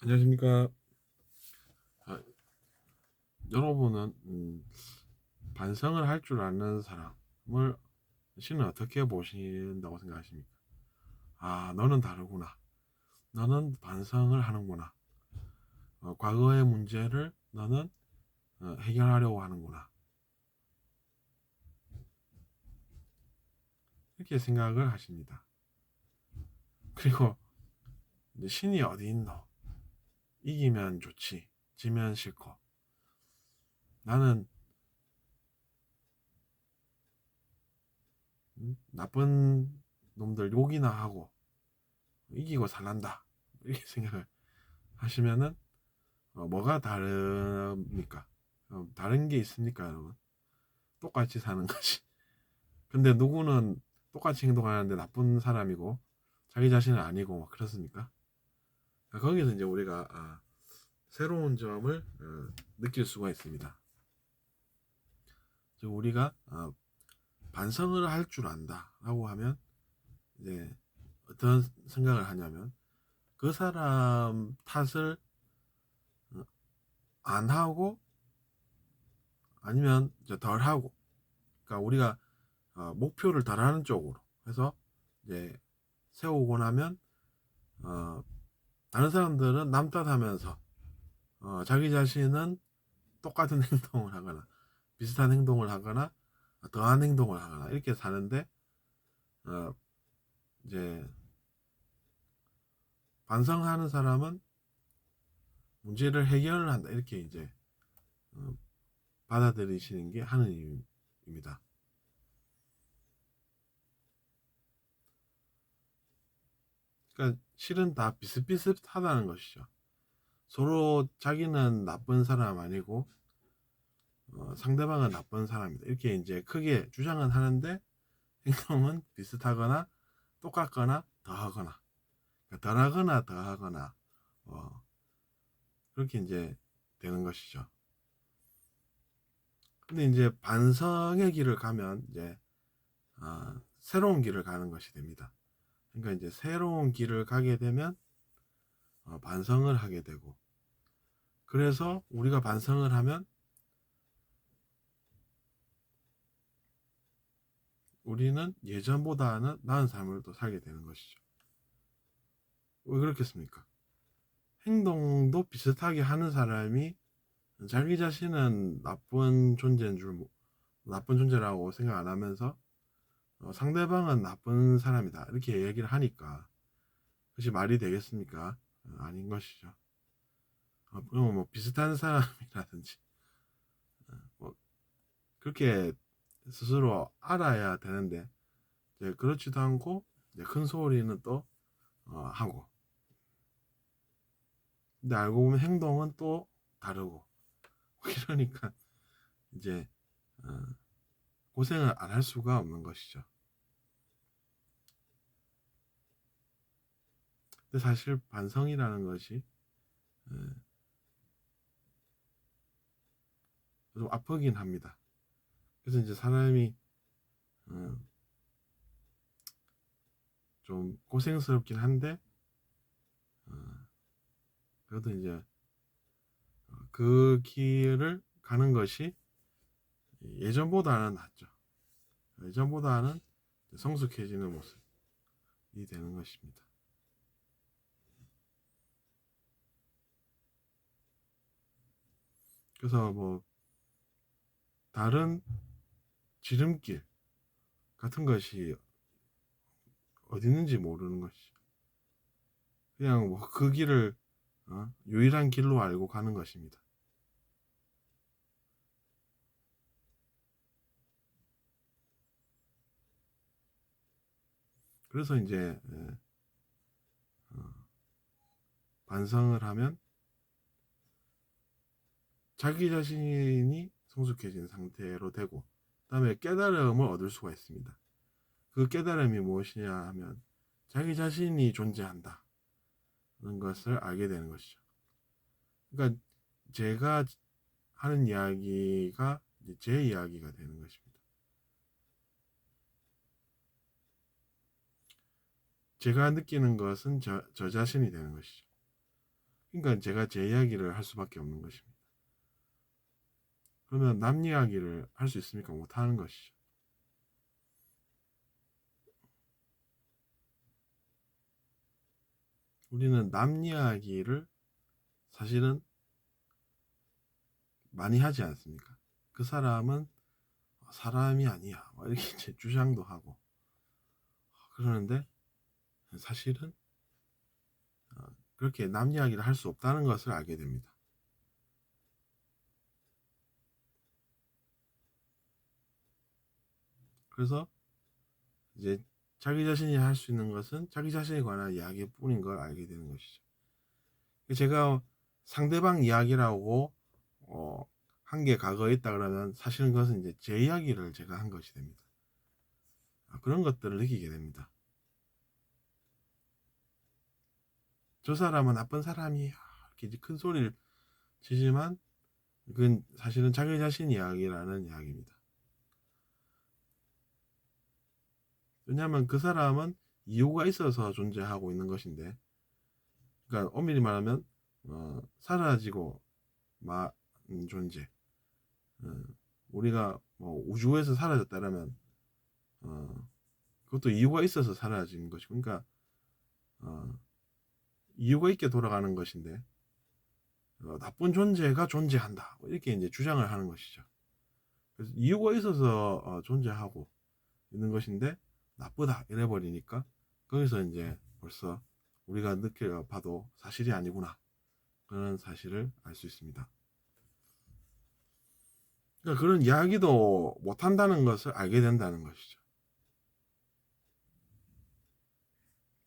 안녕하십니까. 아, 여러분은 반성을 할 줄 아는 사람을 신은 어떻게 보신다고 생각하십니까? 아, 너는 다르구나. 너는 반성을 하는구나. 과거의 문제를 너는 해결하려고 하는구나. 이렇게 생각을 하십니다. 그리고 이제 신이 어디 있노? 이기면 좋지. 지면 싫고. 나는 나쁜 놈들 욕이나 하고 이기고 살란다. 이렇게 생각을 하시면은 뭐가 다릅니까? 다른 게 있습니까, 여러분? 똑같이 사는 것이. 근데 누구는 똑같이 행동하는데 나쁜 사람이고 자기 자신은 아니고 막 그렇습니까? 거기서 이제 우리가 새로운 점을 느낄 수가 있습니다. 즉 우리가 반성을 할 줄 안다라고 하면 이제 어떤 생각을 하냐면 그 사람 탓을 어, 안 하고 아니면 이제 덜 하고, 그러니까 우리가 목표를 달하는 쪽으로 해서 이제 세우고 나면 어, 다른 사람들은 남 탓하면서 자기 자신은 똑같은 행동을 하거나 비슷한 행동을 하거나 더한 행동을 하거나 이렇게 사는데 어, 이제 반성하는 사람은 문제를 해결을 한다 이렇게 이제 어, 받아들이시는 게 하느님입니다. 그러니까 실은 다 비슷비슷하다는 것이죠. 서로 자기는 나쁜 사람 아니고 상대방은 나쁜 사람이다. 이렇게 이제 크게 주장은 하는데 행동은 비슷하거나 똑같거나 더하거나, 그러니까 덜하거나 더하거나 그렇게 이제 되는 것이죠. 근데 이제 반성의 길을 가면 이제 새로운 길을 가는 것이 됩니다. 그러니까 이제 새로운 길을 가게 되면 반성을 하게 되고, 그래서 우리가 반성을 하면 우리는 예전보다는 나은 삶을 또 살게 되는 것이죠. 왜 그렇겠습니까? 행동도 비슷하게 하는 사람이 자기 자신은 나쁜 존재라고 생각 안 하면서 상대방은 나쁜 사람이다 이렇게 얘기를 하니까 그것이 말이 되겠습니까? 아닌 것이죠. 그러면 뭐 비슷한 사람이라든지 뭐 그렇게 스스로 알아야 되는데 이제 그렇지도 않고 이제 큰 소리는 또 하고, 근데 알고 보면 행동은 또 다르고 이러니까 이제 어, 고생을 안 할 수가 없는 것이죠. 근데 사실 반성이라는 것이 어, 좀 아프긴 합니다. 그래서 이제 사람이 어, 좀 고생스럽긴 한데 어, 그래도 이제 그 길을 가는 것이 예전보다는 낫죠. 예전보다는 성숙해지는 모습이 되는 것입니다. 그래서 뭐 다른 지름길 같은 것이 어디 있는지 모르는 것이 그냥 뭐 그 길을 유일한 길로 알고 가는 것입니다. 그래서 이제 어, 반성을 하면 자기 자신이 성숙해진 상태로 되고 그다음에 깨달음을 얻을 수가 있습니다. 그 깨달음이 무엇이냐 하면 자기 자신이 존재한다는 것을 알게 되는 것이죠. 그러니까 제가 하는 이야기가 이제 제 이야기가 되는 것입니다. 제가 느끼는 것은 저 자신이 되는 것이죠. 그러니까 제가 제 이야기를 할 수밖에 없는 것입니다. 그러면 남 이야기를 할 수 있습니까? 못하는 것이죠. 우리는 남 이야기를 사실은 많이 하지 않습니까? 그 사람은 사람이 아니야, 뭐 이렇게 이제 주장도 하고 그러는데 사실은 그렇게 남 이야기를 할 수 없다는 것을 알게 됩니다. 그래서 이제 자기 자신이 할 수 있는 것은 자기 자신에 관한 이야기뿐인 걸 알게 되는 것이죠. 제가 상대방 이야기라고 한 게 과거에 있다 그러면 사실은 그것은 이제 제 이야기를 제가 한 것이 됩니다. 그런 것들을 느끼게 됩니다. 저 사람은 나쁜 사람이야, 이렇게 이제 큰 소리를 치지만 그건 사실은 자기 자신 이야기라는 이야기입니다. 왜냐하면 그 사람은 이유가 있어서 존재하고 있는 것인데, 그러니까 엄밀히 말하면 사라지고 마 존재, 우리가 뭐 우주에서 사라졌다면 그것도 이유가 있어서 사라진 것이고, 그러니까 이유가 있게 돌아가는 것인데 나쁜 존재가 존재한다, 이렇게 이제 주장을 하는 것이죠. 그래서 이유가 있어서 존재하고 있는 것인데 나쁘다 이래 버리니까 거기서 이제 벌써 우리가 느껴봐도 사실이 아니구나, 그런 사실을 알 수 있습니다. 그러니까 그런 이야기도 못한다는 것을 알게 된다는 것이죠.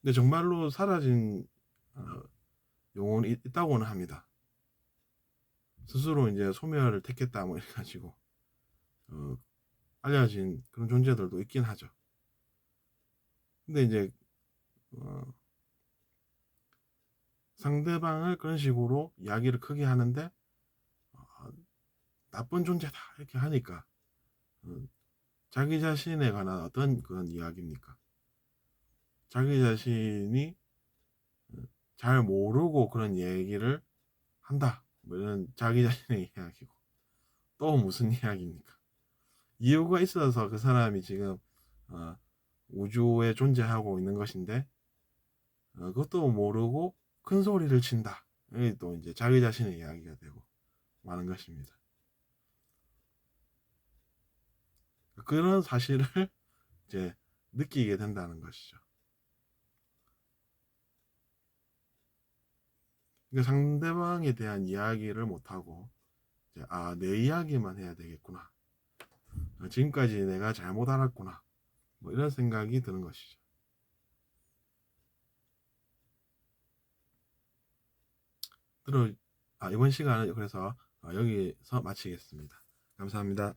근데 정말로 사라진 영혼이 있다고는 합니다. 스스로 이제 소멸을 택했다 뭐 이래가지고 알려진 그런 존재들도 있긴 하죠. 근데 이제 상대방을 그런 식으로 이야기를 크게 하는데 나쁜 존재다 이렇게 하니까 자기 자신에 관한 어떤 그런 이야기입니까? 자기 자신이 잘 모르고 그런 얘기를 한다, 뭐 이런 자기 자신의 이야기고, 또 무슨 이야기입니까? 이유가 있어서 그 사람이 지금 우주에 존재하고 있는 것인데 그것도 모르고 큰 소리를 친다. 이게 또 이제 자기 자신의 이야기가 되고 많은 것입니다. 그런 사실을 이제 느끼게 된다는 것이죠. 그러니까 상대방에 대한 이야기를 못하고 이제 내 이야기만 해야 되겠구나, 지금까지 내가 잘못 알았구나, 뭐 이런 생각이 드는 것이죠. 이번 시간은 그래서 여기서 마치겠습니다. 감사합니다.